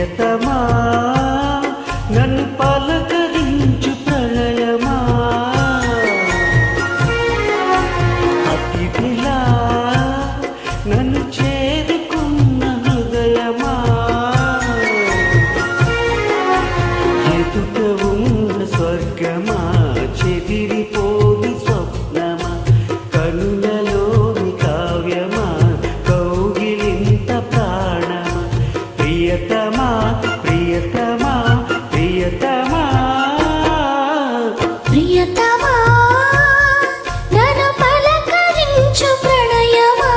ప్రియతమా నన్ను పలకరించు ప్రళయమా అతిథిలా నన్ను చేరుకున్న హృదయమా ఎదుట ఉన్న స్వర్గమా చెదిరిపోని స్వప్నమా కనులలోని కావ్యమా కౌగిలింత ప్రాణమా ప్రియతమా ప్రియతమా ప్రియతమా ప్రియతమా నన్ను పలకరించు ప్రణయమా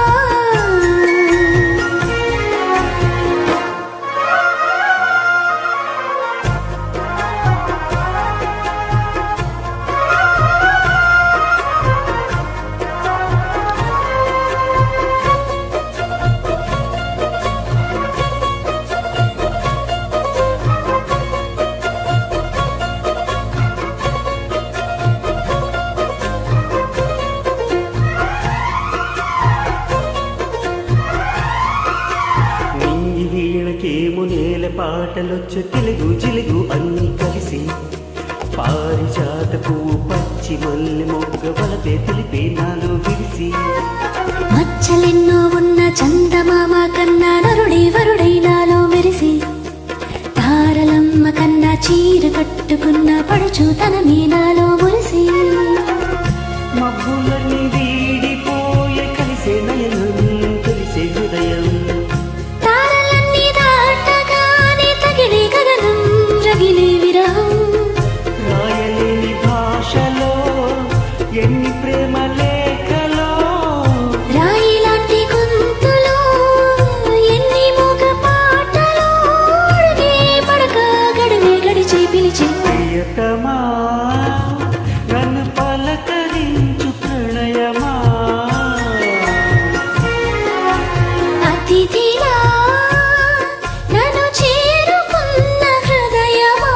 వీణకేము నేల పాటలొచ్చు తెలుగు చిలుగు అన్ని కలిసి పారిజాత పువ్వు పచ్చి మల్లె మొగ్గ వలపే తెలిపే నాలో విరిసి మచ్చలెన్నో ఉన్న చందమామ కన్నా నరుడే వరుడై నాలో మెరిసి తారలమ్మ కన్నా చీర కట్టుకున్న పడుచు తన మీనాలో మురిసి మబ్బులన్నీ వీడిపోయే కలిసే నయనం కలిసే హృదయం తారలన్నీ దాటగానే తగిలే గగనం రగిలే విరహం రాయలేని భాషలో ఎన్ని ప్రేమ లేఖలో రాయిలాంటి గొంతులో ఎన్ని మూగ పాటలో అడుగే పడక గడివే గడిచి పిలిచి ప్రియతమా నన్ను పలకరించు ప్రణయమా అతిథిలా నన్ను చేరుకున్న హృదయమా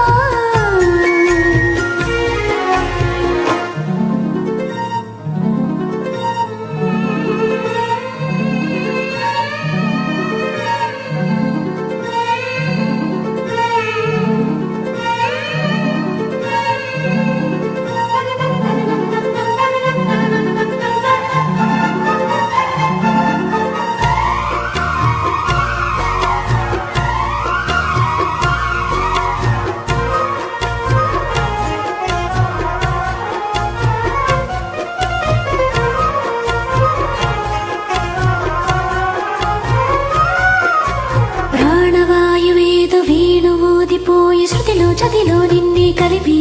ప్రాణవాయువేదో వేణు ఊదిపోయి శృతిలో చదిలో నిన్నే కలిపి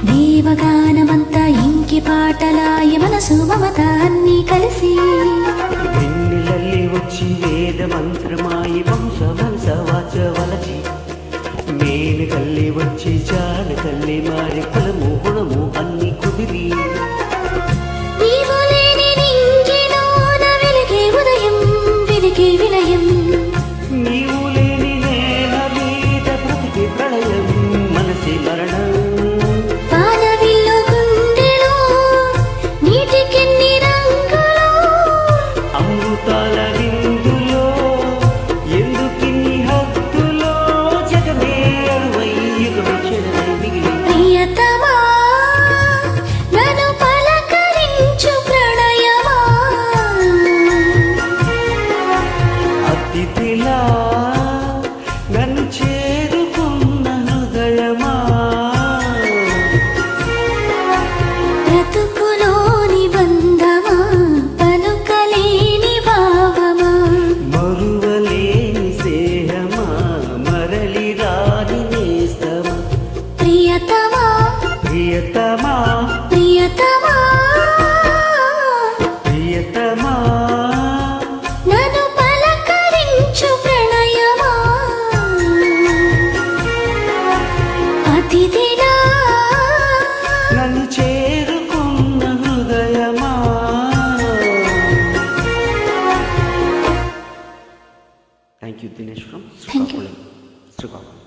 దేవగానమంతా ఇంకి పాటలాయ మనసు మమత అన్నీ కలిసి వెన్నెలల్లి వచ్చి వేద మంత్రమాయి వంశ వంశ వాచ వలచి మేలు కల్లి వచ్చి చాల కల్లి మారి కులము గుణము అన్ని కుదిరి నీవు లేని నింగిలోన వెలిగే ఉదయం వెలిగే విలయం నీవు లేని నేల మీద బ్రతికి ప్రళయం మనసి మరణం వానవిల్లు గుండెలో నీటికెన్ని రంగులో అమృతాల విందులో ఎందుకిన్ని హద్దులో జగమే అరువై యుగమే క్షణమై మిగిలి ప్రియతమా నన్ను పలకరించు ప్రణయమా అతిథిలా నన్ను చేరుకున్న హృదయమా బ్రతుకులోని బంధమా పలుకలేని భావమా మరువలేని స్నేహమా మరలి రాని నేస్తమా ప్రియతమా ప్రియతమా ప్రియతమా ప్రియతమా నన్ను పలకరించు ప్రణయమా అతిథిలా నన్ను చేరుకున్న హృదయమా. Thank you, Dinesh from Thank you. Srikakulam.